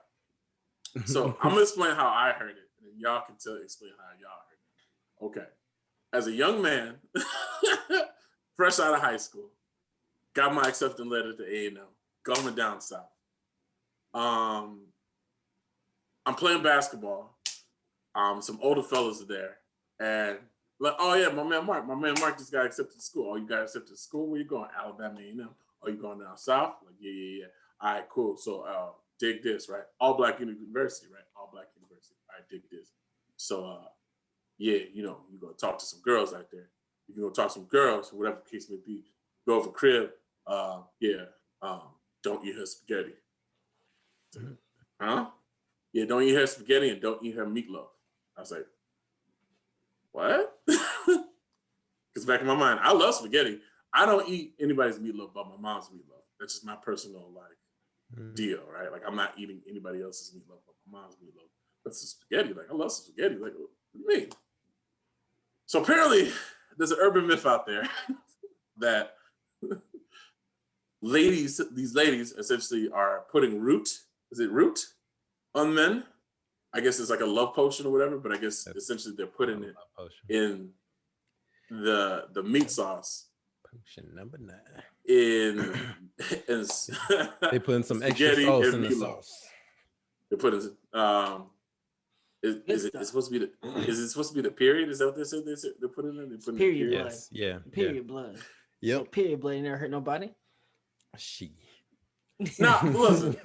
So I'm gonna explain how I heard it, and y'all can explain how y'all heard it. Okay. As a young man, fresh out of high school, got my acceptance letter to A&M, going down south. I'm playing basketball. Some older fellas are there, and like, oh yeah, my man Mark just got accepted to school. Oh, you got accepted to school? Where you going? Alabama A&M. Oh, you going down south? Like, yeah. All right, cool. So dig this, right? All black university, right? All black university. All right, dig this. So you're gonna talk to some girls out there. If you're gonna talk to some girls, whatever the case may be, go over crib. Don't eat her spaghetti. Huh? Yeah, don't eat her spaghetti and don't eat her meatloaf. I was like, what? Because back in my mind, I love spaghetti. I don't eat anybody's meatloaf but my mom's meatloaf. That's just my personal deal, right? Like, I'm not eating anybody else's meatloaf but my mom's meatloaf. But it's spaghetti. Like, I love spaghetti. Like, what do you mean? So apparently, there's an urban myth out there that these ladies essentially are putting root on men. I guess it's like a love potion or whatever, but I guess essentially they're putting it in the meat sauce. Potion number 9. They put in some extra sauce in the sauce. They put in is it supposed to be the period? Is that what they said? They're putting in. They put in period blood. Yes. Yeah. Period blood. Yep. Period blood. You never hurt nobody. She. Now listen.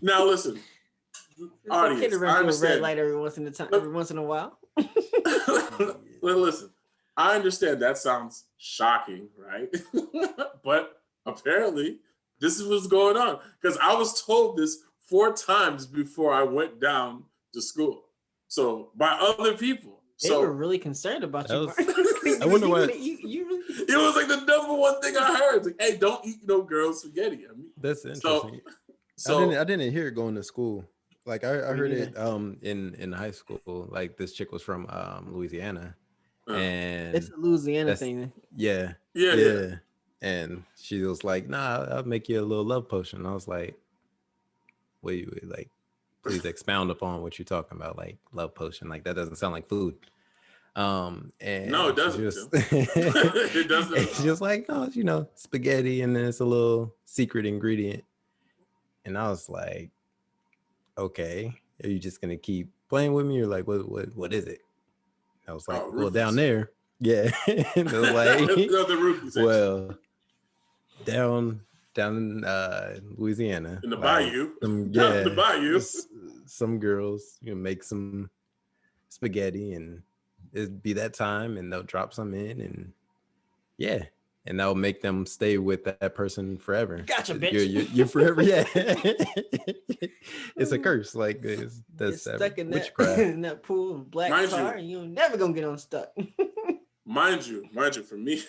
Now listen. Audience, I understand. Red light every once in a while. Listen, I understand that sounds shocking, right? But apparently, this is what's going on because I was told this 4 times before I went down to school. So by other people. They were really concerned about you. I wonder what. It was like the number one thing I heard. It's like, hey, don't eat no girls' spaghetti. That's interesting. So I didn't hear it going to school. Like I heard it in high school. Like this chick was from Louisiana, and it's a Louisiana thing. Yeah. And she was like, "Nah, I'll make you a little love potion." And I was like, "Wait, like, please expound upon what you're talking about, like love potion. Like that doesn't sound like food." And no, it doesn't. It doesn't. She was like, "No, spaghetti, and then it's a little secret ingredient." And I was like, "Okay, are you just gonna keep playing with me, or like, what is it?" I was like, "Well, down there, yeah." And I was like, the roofies. Well, down in Louisiana. In the like, bayou. Some, Down in yeah, the bayou. some girls, make some spaghetti, and it'd be that time, and they'll drop some in, and yeah, and that'll make them stay with that person forever. Gotcha, bitch. You're forever. Yeah, it's a curse. Like that's Get stuck that in witchcraft. in that pool of black Mind tar, and you're never gonna get unstuck. Mind you, for me,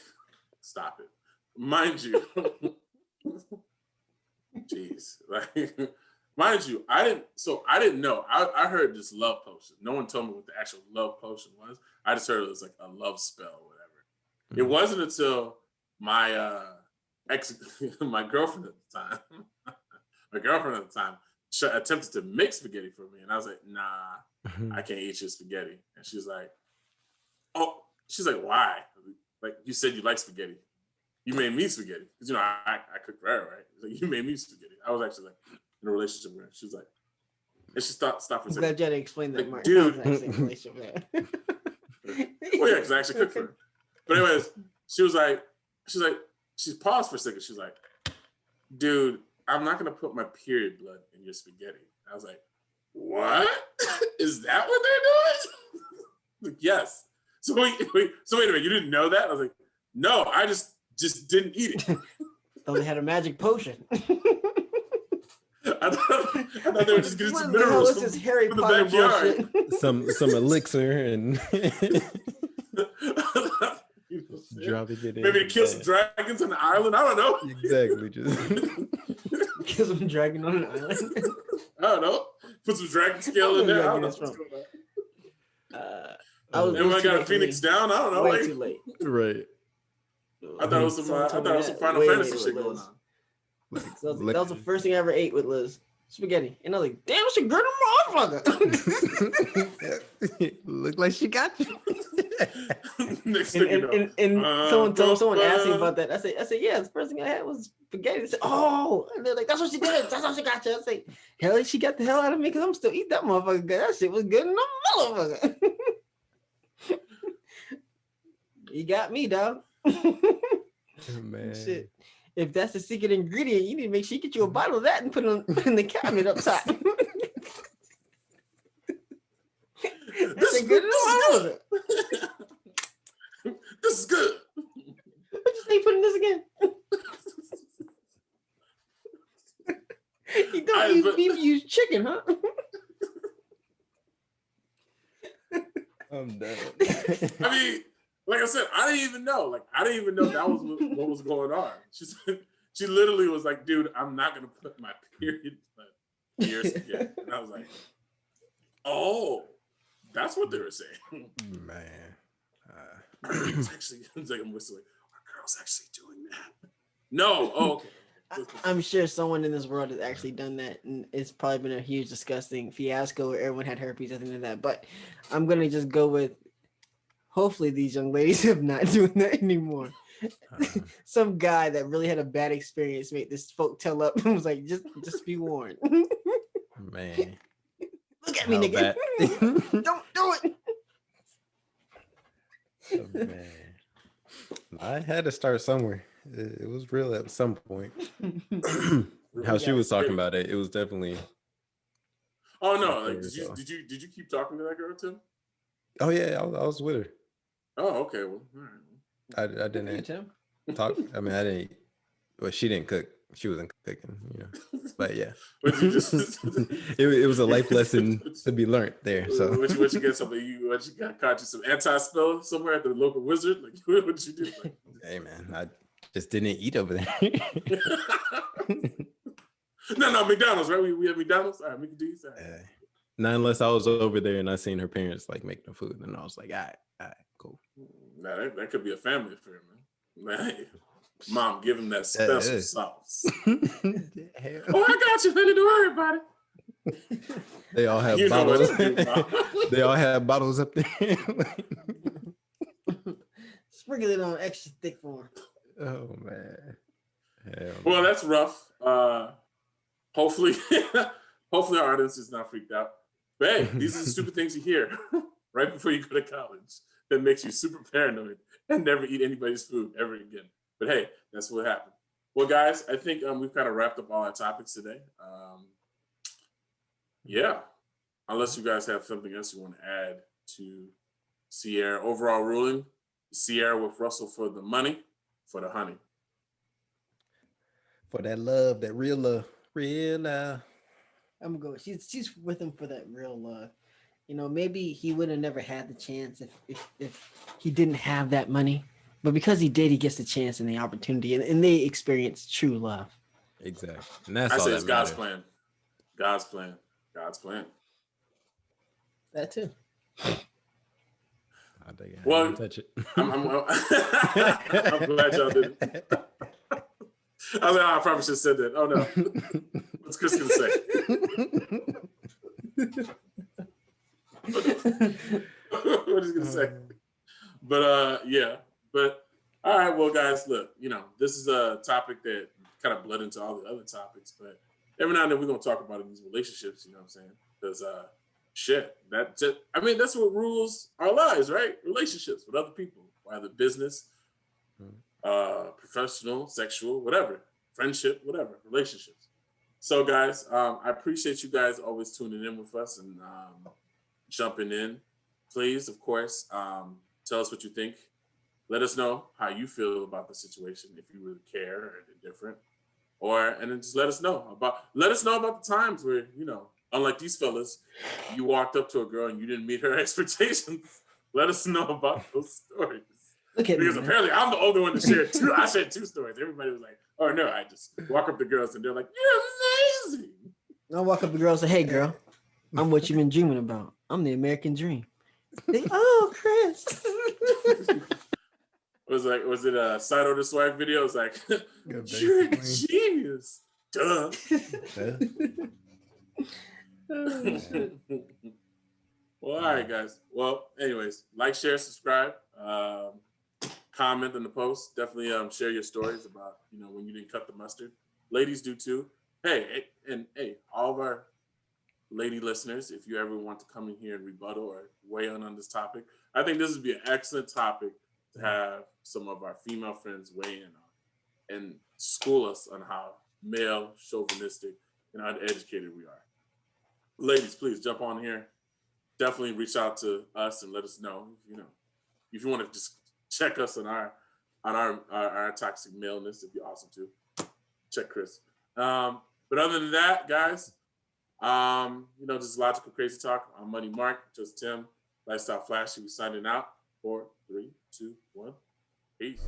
stop it. Mind you, jeez, like, mind you, I didn't know. I heard this love potion. No one told me what the actual love potion was. I just heard it was like a love spell or whatever. It wasn't until my my girlfriend at the time, attempted to make spaghetti for me, and I was like, nah, I can't eat your spaghetti. And she's like, oh, why? Like, you said you like spaghetti. You made me spaghetti. Because, I cook for her, right? Like, you made me spaghetti. I was actually, like, in a relationship with her. She was like, and she stopped for a I'm second. glad you had to explain that, Like, Mark. dude. That was actually a relationship there. Well, yeah, because I actually cooked for her. But anyways, she paused for a second. She was like, dude, I'm not going to put my period blood in your spaghetti. I was like, what? Is that what they're doing? Like, yes. So wait a minute, you didn't know that? I was like, no, I just didn't eat it. Thought they had a magic potion. I thought they were just getting some What the hell minerals is this Harry from the Potter backyard. bullshit? some elixir and dropping it in. Maybe to kill some dragons on the island. I don't know. Exactly. Just Kill some dragon on an island. I don't know. Put some dragon scale in there. I don't know. Everyone got a phoenix down. I don't know. Way too late. right. I thought it was some Final Fantasy shit going on. That was the first thing I ever ate with Liz. Spaghetti. And I was like, damn, she good motherfucker. Look like she got you. Next thing you know. And someone asked me about that. I said, yeah, the first thing I had was spaghetti. They said, oh, and they're like, that's what she did. That's how she got you. I said, hell, she got the hell out of me because I'm still eat that motherfucker. That shit was good in the motherfucker. You got me, dog. Man. Shit. If that's the secret ingredient, you need to make sure you get you a bottle of that and put it in the cabinet up top. This is good. This is good. What you say? Put in this again? You don't use beef, you use chicken, huh? I'm done. I mean, like I said, I didn't even know. Like, I didn't even know that was what was going on. She literally was like, dude, I'm not going to put my period blood in your spaghetti. And I was like, oh, that's what they were saying. Man. It's like I'm whistling. Our girl's actually doing that. No. Oh, okay. I'm sure someone in this world has actually done that, and it's probably been a huge, disgusting fiasco where everyone had herpes, I think like that. But I'm going to just go with, hopefully these young ladies have not doing that anymore. Some guy that really had a bad experience made this folk tell up and was like, just be warned. Man. Look at me, nigga. Don't do it. Oh, man. I had to start somewhere. It was real at some point. How she was talking about it, it was definitely. Oh no! Like, did you keep talking to that girl, Tim? Oh yeah, I was with her. Oh, okay. Well, all right. I didn't talk. I mean, I didn't. Well, she didn't cook. She wasn't cooking, But yeah, it was a life lesson to be learned there. So what you get something? You got caught you some anti-spell somewhere at the local wizard? Like, what did you do? Like, hey man, I just didn't eat over there. No, McDonald's, right? We had McDonald's. All right, Mickey D's. All right. Not unless I was over there and I seen her parents like making the food, and I was like, all right, cool. Nah, that could be a family affair, man. Hey, Mom, give him that special sauce. Oh, I got you. Nothing to worry about it. They all have bottles. They all have bottles up there. Sprinkle it on extra thick form. Oh man. Well, that's rough. Hopefully our audience is not freaked out. But hey, these are the stupid things you hear right before you go to college that makes you super paranoid and never eat anybody's food ever again. But hey, that's what happened. Well, guys, I think we've kind of wrapped up all our topics today. Yeah, unless you guys have something else you want to add to Ciara overall ruling, Ciara with Russell for the money, for the honey. For that love, that real love, real love. I'm gonna go. She's with him for that real love. You know, maybe he would have never had the chance if he didn't have that money, but because he did, he gets the chance and the opportunity, and they experience true love. Exactly, and that's I all say that it's God's matters. plan. God's plan. God's plan. That too. I think I Well, didn't touch it. I'm glad y'all did it. I was like, oh, I probably should have said that. Oh no. What's Chris gonna say? What is he gonna say? But yeah. But all right, well, guys, look, you know, this is a topic that kind of bled into all the other topics, but every now and then we're gonna talk about it in these relationships, you know what I'm saying? Because that's what rules our lives, right? Relationships with other people, whether business, professional, sexual, whatever, friendship, whatever, relationships. So, guys, I appreciate you guys always tuning in with us and jumping in. Please, of course, tell us what you think. Let us know how you feel about the situation, if you really care or indifferent, and then just let us know about the times where, you know, unlike these fellas, you walked up to a girl and you didn't meet her expectations. Let us know about those stories. Because apparently I'm the only one to share two. I shared two stories. Everybody was like, "Oh no!" I just walk up to girls and they're like, "You're amazing." I walk up to girls and say, "Hey, girl, I'm what you've been dreaming about. I'm the American dream." They, oh, Chris. Was it a side order swipe video? It's like, you're a genius. Duh. Well, all right, guys. Well, anyways, like, share, subscribe, comment on the post. Definitely share your stories about, you know, when you didn't cut the mustard. Ladies do too. Hey, all of our lady listeners, if you ever want to come in here and rebuttal or weigh in on this topic, I think this would be an excellent topic to have some of our female friends weigh in on and school us on how male, chauvinistic, and uneducated we are. Ladies, please jump on here. Definitely reach out to us and let us know. You know, if you want to just check us on our toxic maleness, it'd be awesome too. Check Chris. But other than that, guys, you know, just logical crazy talk. I'm Money Mark, just Tim, Lifestyle Flashy. We signing out. 4, 3, 2, 1. Peace.